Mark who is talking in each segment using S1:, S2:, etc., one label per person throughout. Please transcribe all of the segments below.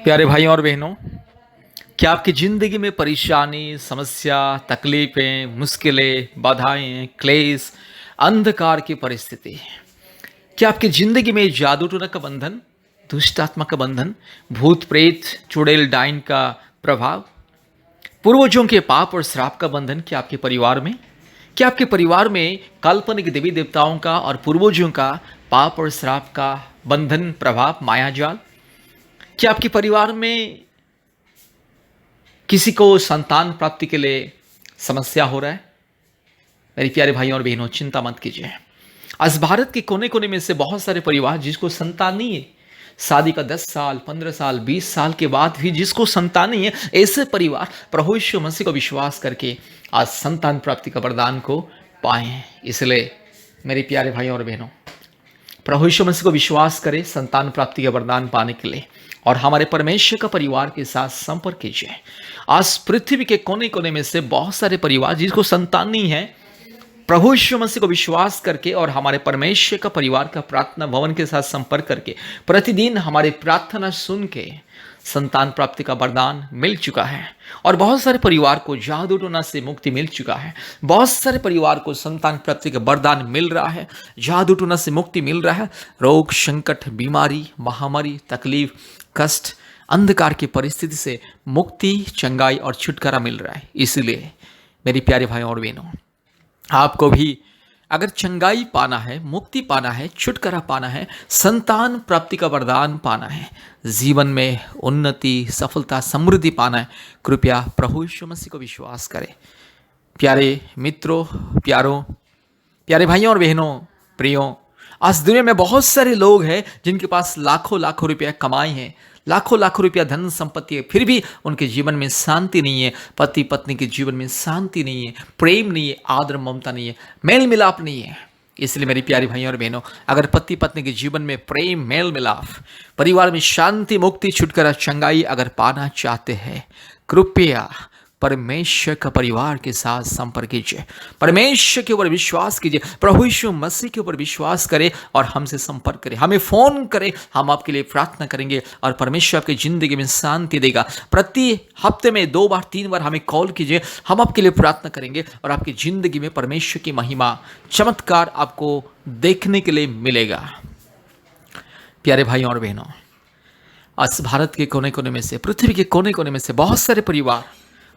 S1: प्यारे भाइयों और बहनों, क्या आपकी ज़िंदगी में परेशानी, समस्या, तकलीफ़ें, मुश्किलें, बाधाएँ, क्लेश, अंधकार की परिस्थिति, क्या आपकी ज़िंदगी में जादू टोना का बंधन, दुष्ट आत्मा का बंधन, भूत प्रेत, चुड़ैल डाइन का प्रभाव, पूर्वजों के पाप और श्राप का बंधन क्या आपके परिवार में? क्या आपके परिवार में काल्पनिक देवी देवताओं का और पूर्वजों का पाप और श्राप का बंधन, प्रभाव, मायाजाल? क्या आपके परिवार में किसी को संतान प्राप्ति के लिए समस्या हो रहा है? मेरे प्यारे भाइयों और बहनों, चिंता मत कीजिए। आज भारत के कोने कोने में से बहुत सारे परिवार जिसको संतान नहीं है, शादी का 10 साल, 15 साल, 20 साल के बाद भी जिसको संतान नहीं है, ऐसे परिवार प्रभु यीशु मसीह को विश्वास करके आज संतान प्राप्ति का वरदान को पाए हैं। इसलिए मेरे प्यारे भाइयों और बहनों, प्रभु यीशु मसीह को विश्वास करें संतान प्राप्ति का वरदान पाने के लिए और हमारे परमेश्वर का परिवार के साथ संपर्क कीजिए। आज पृथ्वी के कोने कोने में से बहुत सारे परिवार जिसको संतान नहीं है, प्रभु यीशु मसीह को विश्वास करके और हमारे परमेश्वर का परिवार का प्रार्थना भवन के साथ संपर्क करके प्रतिदिन हमारे प्रार्थना सुन के संतान प्राप्ति का वरदान मिल चुका है। और बहुत सारे परिवार को जादू टोना से मुक्ति मिल चुका है। बहुत सारे परिवार को संतान प्राप्ति का वरदान मिल रहा है, जादू टोना से मुक्ति मिल रहा है। रोग, संकट, बीमारी, महामारी, तकलीफ, कष्ट, अंधकार की परिस्थिति से मुक्ति, चंगाई और छुटकारा मिल रहा है। इसलिए मेरे प्यारे भाइयों और बहनों, आपको भी अगर चंगाई पाना है, मुक्ति पाना है, छुटकारा पाना है, संतान प्राप्ति का वरदान पाना है, जीवन में उन्नति, सफलता, समृद्धि पाना है, कृपया प्रभु यीशु मसीह को विश्वास करें। प्यारे मित्रों, प्यारे भाइयों और बहनों, प्रियों, आज दुनिया में बहुत सारे लोग हैं जिनके पास लाखों लाखों रुपया कमाई है, लाखों लाखों रुपया धन संपत्ति है, फिर भी उनके जीवन में शांति नहीं है, पति पत्नी के जीवन में शांति नहीं है, प्रेम नहीं है, आदर ममता नहीं है, मेल मिलाप नहीं है। इसलिए मेरी प्यारी भाइयों और बहनों, अगर पति पत्नी के जीवन में प्रेम, मेल मिलाप, परिवार में शांति, मुक्ति, छुटकारा, चंगाई अगर पाना चाहते हैं, कृपया परमेश्वर का परिवार के साथ संपर्क कीजिए, परमेश्वर के ऊपर विश्वास कीजिए, प्रभु यीशु मसीह के ऊपर विश्वास करें और हमसे संपर्क करें, हमें फोन करें, हम आपके लिए प्रार्थना करेंगे और परमेश्वर आपकी जिंदगी में शांति देगा। प्रति हफ्ते में 2 बार 3 बार हमें कॉल कीजिए, हम आपके लिए प्रार्थना करेंगे और आपकी जिंदगी में परमेश्वर की महिमा, चमत्कार आपको देखने के लिए मिलेगा। प्यारे भाइयों और बहनों, आज भारत के कोने कोने में से, पृथ्वी के कोने कोने में से बहुत सारे परिवार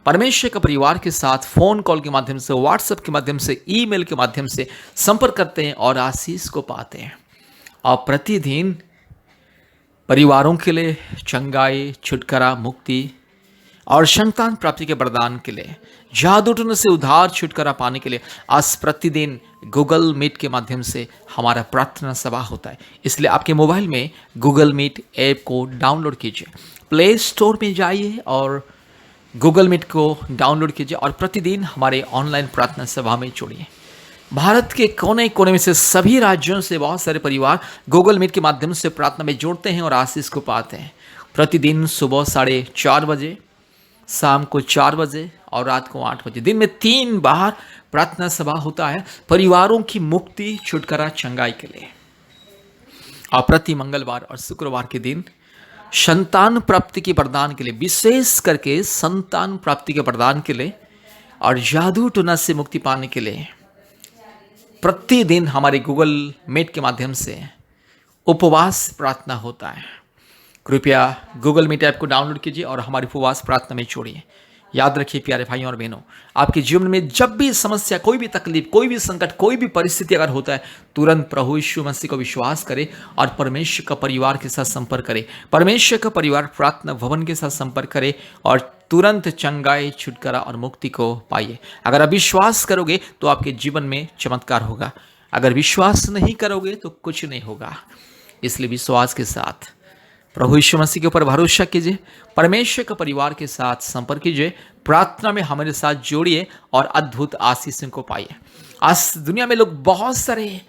S1: परमेश्वर का परिवार के साथ फोन कॉल के माध्यम से, व्हाट्सएप के माध्यम से, ईमेल के माध्यम से संपर्क करते हैं और आशीष को पाते हैं। और प्रतिदिन परिवारों के लिए चंगाई, छुटकारा, मुक्ति और संतान प्राप्ति के वरदान के लिए, जादू टोने से उद्धार, छुटकारा पाने के लिए आज प्रतिदिन गूगल मीट के माध्यम से हमारा प्रार्थना सभा होता है। इसलिए आपके मोबाइल में गूगल मीट ऐप को डाउनलोड कीजिए, प्ले स्टोर में जाइए और गूगल मीट को डाउनलोड कीजिए और प्रतिदिन हमारे ऑनलाइन प्रार्थना सभा में जुड़िए। भारत के कोने कोने में से सभी राज्यों से बहुत सारे परिवार गूगल मीट के माध्यम से प्रार्थना में जुड़ते हैं और आशीष को पाते हैं। प्रतिदिन सुबह 4:30 बजे, शाम को 4 बजे और रात को 8 बजे, दिन में 3 बार प्रार्थना सभा होता है परिवारों की मुक्ति, छुटकारा, चंगाई के लिए। और प्रति मंगलवार और शुक्रवार के दिन संतान प्राप्ति के वरदान के लिए, विशेष करके संतान प्राप्ति के वरदान के लिए और जादू टोना से मुक्ति पाने के लिए प्रतिदिन हमारे गूगल मीट के माध्यम से उपवास प्रार्थना होता है। कृपया गूगल मीट ऐप को डाउनलोड कीजिए और हमारी उपवास प्रार्थना में जोड़िए। याद रखिए प्यारे भाइयों और बहनों, आपके जीवन में जब भी समस्या, कोई भी तकलीफ, कोई भी संकट, कोई भी परिस्थिति अगर होता है, तुरंत प्रभु यीशु मसीह को विश्वास करें और परमेश्वर का परिवार के साथ संपर्क करें। परमेश्वर का परिवार प्रार्थना भवन के साथ संपर्क करें और तुरंत चंगाई, छुटकारा और मुक्ति को पाइए। अगर आप विश्वास करोगे तो आपके जीवन में चमत्कार होगा, अगर विश्वास नहीं करोगे तो कुछ नहीं होगा। इसलिए विश्वास के साथ प्रभु यीशु मसीह के ऊपर भरोसा कीजिए, परमेश्वर का परिवार के साथ संपर्क कीजिए, प्रार्थना में हमारे साथ जोड़िए और अद्भुत आशीषों को पाइए। आज दुनिया में लोग बहुत सारे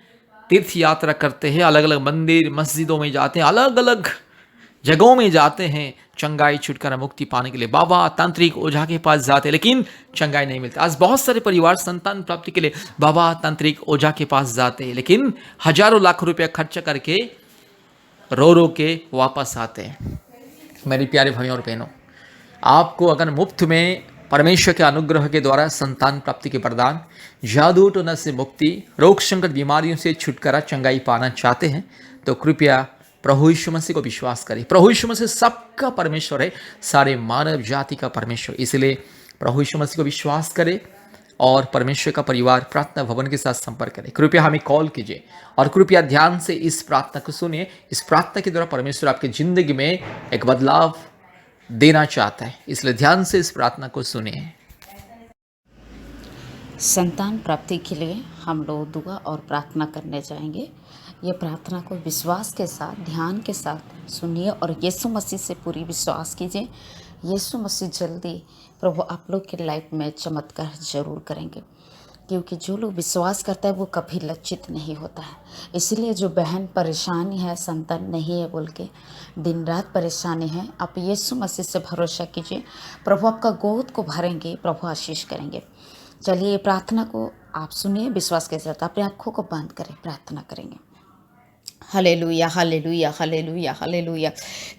S1: तीर्थ यात्रा करते हैं, अलग अलग मंदिर, मस्जिदों में जाते हैं, अलग अलग जगहों में जाते हैं चंगाई, छुटकारा, मुक्ति पाने के लिए। बाबा, तांत्रिक, ओझा के पास जाते हैं लेकिन चंगाई नहीं मिलती। आज बहुत सारे परिवार संतान प्राप्ति के लिए बाबा, तांत्रिक, ओझा के पास जाते हैं लेकिन हजारों लाख रुपया खर्च करके रो रो के वापस आते हैं। मेरे प्यारे भाइयों और बहनों, आपको अगर मुफ्त में परमेश्वर के अनुग्रह के द्वारा संतान प्राप्ति के वरदान, जादू टोना से मुक्ति, रोग संकट बीमारियों से छुटकारा, चंगाई पाना चाहते हैं तो कृपया प्रभु यीशु मसीह को विश्वास करें। प्रभु यीशु मसीह सबका परमेश्वर है, सारे मानव जाति का परमेश्वर। इसलिए प्रभु यीशु मसीह को विश्वास करें और परमेश्वर का परिवार प्रार्थना भवन के साथ संपर्क करें। कृपया हमें कॉल कीजिए और कृपया ध्यान से इस प्रार्थना को सुनिए। इस प्रार्थना के द्वारा परमेश्वर आपकी जिंदगी में एक बदलाव देना चाहता है, इसलिए ध्यान से इस प्रार्थना को सुनिए।
S2: संतान प्राप्ति के लिए हम लोग दुआ और प्रार्थना करने जाएंगे। ये प्रार्थना को विश्वास के साथ, ध्यान के साथ सुनिए और यीशु मसीह से पूरी विश्वास कीजिए। यीशु मसीह जल्दी प्रभु आप लोग के लाइफ में चमत्कार जरूर करेंगे, क्योंकि जो लोग विश्वास करता है वो कभी लज्जित नहीं होता है। इसलिए जो बहन परेशानी है, संतान नहीं है बोल के दिन रात परेशानी है, आप यीशु मसीह से भरोसा कीजिए। प्रभु आपका गोद को भरेंगे, प्रभु आशीष करेंगे। चलिए ये प्रार्थना को आप सुनिए विश्वास के साथ। अपनी आँखों को बंद करें, प्रार्थना करेंगे। Hallelujah, hallelujah, hallelujah, hallelujah.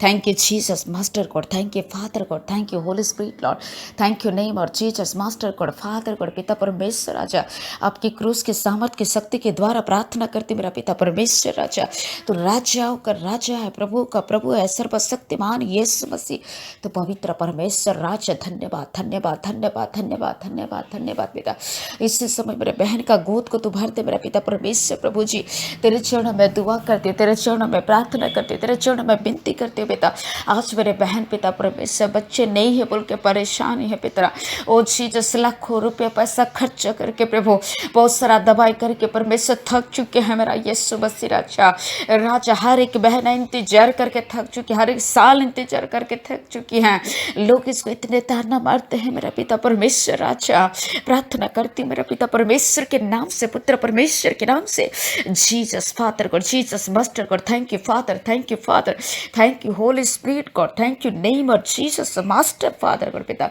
S2: Thank you Jesus master God, thank you father God, thank you Holy Spirit Lord, thank you name और Jesus master God, father God, पिता परमेश्वर राजा, आपकी क्रूस के सामर्थ की शक्ति के द्वारा प्रार्थना करती मेरा पिता परमेश्वर राजा। तो राजाओं का राजा है, प्रभु का प्रभु है, सर्वशक्तिमान यीशु मसीह। तो पवित्र परमेश्वर राजा, धन्यवाद, धन्यवाद, धन्यवाद, धन्यवाद, धन्यवाद, धन्यवाद पिता। इसी समय मेरे बहन का गोद को तू भर दे मेरा पिता परमेश्वर। प्रभु जी तेरे चरणों में दुआ करती हूँ, तेरे चरणों में प्रार्थना करती हूँ, तेरे चरणों में विनती करती हूँ पिता। आज मेरे बहन पिता परमेश्वर बच्चे नहीं है बोल के परेशानी है पिता। ओ जीसस लाखों रुपये पैसा खर्च करके प्रभु बहुत सारा दवाई करके परमेश्वर थक चुके हैं मेरा यीशु मसीह राजा। राजा हर एक बहन इंतजार करके थक चुकी, हर एक साल इंतजार करके थक चुकी हैं। लोग इसको इतने ताना मारते हैं मेरा पिता परमेश्वर राजा। प्रार्थना करती हूँ मेरा पिता परमेश्वर के नाम से, पुत्र परमेश्वर के नाम से। Jesus father God, Jesus master God, thank you father, thank you father, thank you Holy Spirit God, thank you name of Jesus master father God पिता।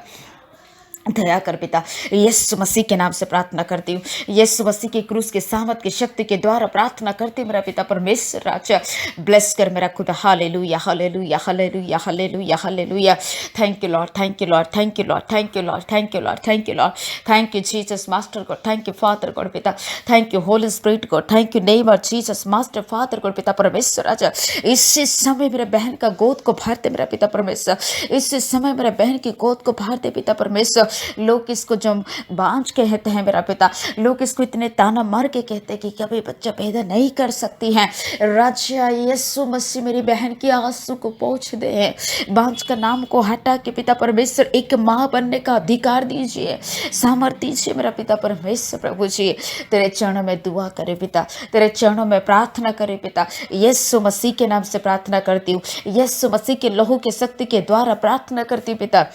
S2: दया कर पिता, यीशु मसीह के नाम से प्रार्थना करती हूँ। यीशु मसीह की क्रूस के सामर्थ की शक्ति के द्वारा प्रार्थना करती हूँ मेरा पिता परमेश्वर राजा। ब्लेस कर मेरा खुदा। Hallelujah, hallelujah, hallelujah, hallelujah, hallelujah. Thank you Lord, thank you Lord, thank you Lord, thank you Lord, thank you Lord, thank you Lord, thank you Jesus master God, thank you father God पिता, thank you Holy Spirit God, thank you name of Jesus master father God पिता परमेश्वर राजा। इसी समय मेरे बहन का गोद को भरते मेरा पिता परमेश्वर। इसी समय मेरे बहन की गोद को भरते पिता परमेश्वर। लोग इसको जो बांझ कहते हैं मेरा पिता, लोग इसको इतने ताना मार के कहते हैं कि कभी बच्चा पैदा नहीं कर सकती हैं। राजा यीशु मसीह मेरी बहन की आंसू को पोंछ दे, बांझ का नाम को हटा के पिता परमेश्वर एक माँ बनने का अधिकार दीजिए, सामर्थ्य दीजिए मेरा पिता परमेश्वर। प्रभु जी तेरे चरणों में दुआ करे पिता, तेरे चरणों में प्रार्थना करे पिता। यीशु मसीह के नाम से प्रार्थना करती हूँ, यीशु मसीह के लहू के शक्ति के द्वारा प्रार्थना करती हूँ पिता।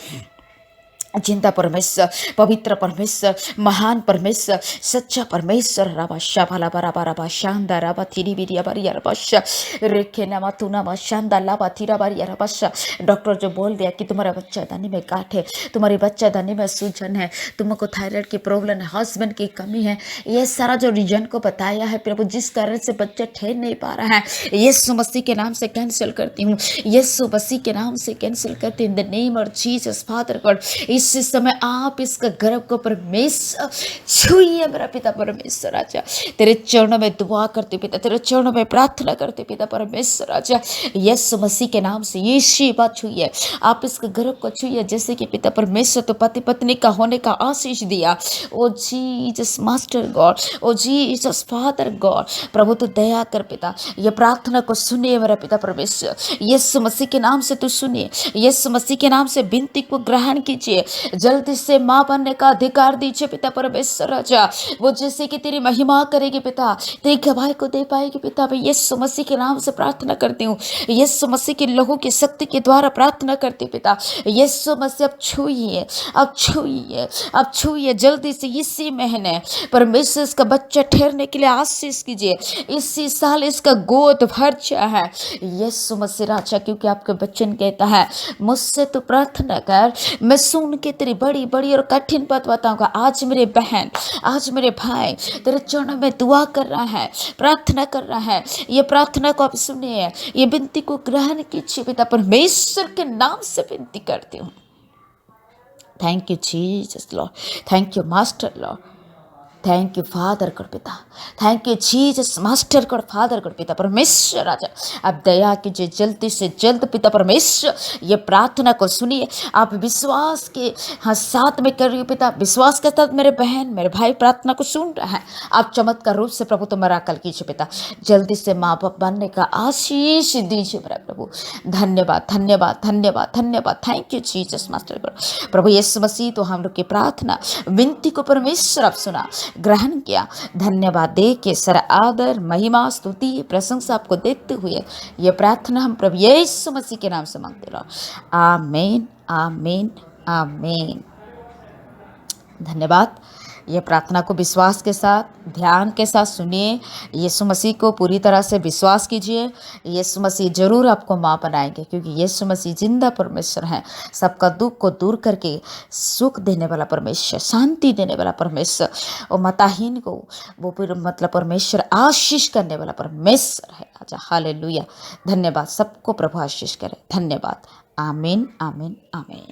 S2: जिंदा परमेश्वर, पवित्र परमेश्वर, महान परमेश्वर, सच्चा परमेश्वर। राबा शाबाला बराबा राबा शांदा राबा थीरी बिरिया बरिया रबाशा रेखे नमा तुना मा शांदा लाबा थीरा बरिया रबाशा। डॉक्टर जो बोल दिया कि तुम्हारा बच्चा दानी में गांठ है, तुम्हारी बच्चा दानी में सूजन है, तुमको थायराइड की प्रॉब्लम है, हस्बैंड की कमी है, ये सारा जो रीजन को बताया है प्रभु, जिस कारण से बच्चा ठहर नहीं पा रहा है, यीशु मसीह के नाम से कैंसिल करती हूँ, यीशु मसीह के नाम से कैंसिल करती हूँ। In the name of Jesus father God, इस समय आप इसका गर्भ को परमेश्वर छुइए मेरा पिता परमेश्वर राजा। तेरे चरणों में दुआ करते पिता, तेरे चरणों में प्रार्थना करते पिता परमेश्वर राजा। यीशु मसीह के नाम से यीशु बात छुइए, आप इसके गर्भ को छुइए, जैसे कि पिता परमेश्वर तो पति पत्नी का होने का आशीष दिया। ओ जीसस मास्टर गॉड, ओ जीसस फादर गॉड, प्रभु तो दया कर पिता, ये प्रार्थना को सुनिए मेरा पिता परमेश्वर। यीशु मसीह के नाम से तू सुनिए, यीशु मसीह के नाम से विनती को ग्रहण कीजिए, जल्दी से माँ बनने का अधिकार दीजिए पिता परमेश्वर राजा। वो जैसे कि तेरी महिमा करेगी पिता, तेरी गवाही को दे पाएगी पिता। मैं यीशु मसीह के नाम से प्रार्थना करती हूँ, यीशु मसीह के लहू की शक्ति के द्वारा प्रार्थना करती हूँ पिता। यीशु मसीह अब छुइए, अब छुइए, अब छुइए जल्दी से। इसी महीने परमेश्वर इसका बच्चा ठहरने के लिए आशीष कीजिए, इसी साल इसका गोद भर जाए यीशु मसीह राजा, क्योंकि आपके बच्चन कहता है मुझसे तो प्रार्थना कर, मैं सुन के तेरी बड़ी बड़ी और कठिन बात बताऊंगा। आज मेरे बहन, आज मेरे भाई तेरे चरणों में दुआ कर रहा है, प्रार्थना कर रहा है। ये प्रार्थना को आप सुनिए, ये विनती को ग्रहण कीजिए। पिता परमेश्वर के नाम से विनती करती हूँ। Thank you Jesus Lord, thank you master Lord, thank you father God पिता, thank you Jesus master God father God पिता परमेश्वर। राजा आप दया कीजिए, जल्दी से जल्द पिता परमेश्वर ये प्रार्थना को सुनिए। आप विश्वास के साथ में कर रही हो पिता, विश्वास के साथ मेरे बहन मेरे भाई प्रार्थना को सुन रहा है। आप चमत्कार रूप से प्रभु तुम्हारा कल कीजिए पिता, जल्दी से माँ बाप बनने का आशीष दीजिए मेरा प्रभु। धन्यवाद धन्यवाद धन्यवाद धन्यवाद, thank you Jesus master God. प्रभु यीशु मसीह तो हम लोग की प्रार्थना विनती को परमेश्वर आप सुना, ग्रहण किया। धन्यवाद दे के सर आदर महिमा स्तुति प्रशंसा आपको देते हुए ये प्रार्थना हम प्रभु यीशु मसीह के नाम से मांगते रहो। आमीन आमीन आमीन। धन्यवाद। ये प्रार्थना को विश्वास के साथ ध्यान के साथ सुनिए। यीशु मसीह को पूरी तरह से विश्वास कीजिए। यीशु मसीह जरूर आपको माँ बनाएंगे, क्योंकि यीशु मसीह जिंदा परमेश्वर हैं। सबका दुख को दूर करके सुख देने वाला परमेश्वर, शांति देने वाला परमेश्वर, और मताहीन को वो फिर मतलब परमेश्वर आशीष करने वाला परमेश्वर है। अच्छा हालेलुया। धन्यवाद। सबको प्रभु आशीष करे। धन्यवाद। आमीन आमीन आमीन।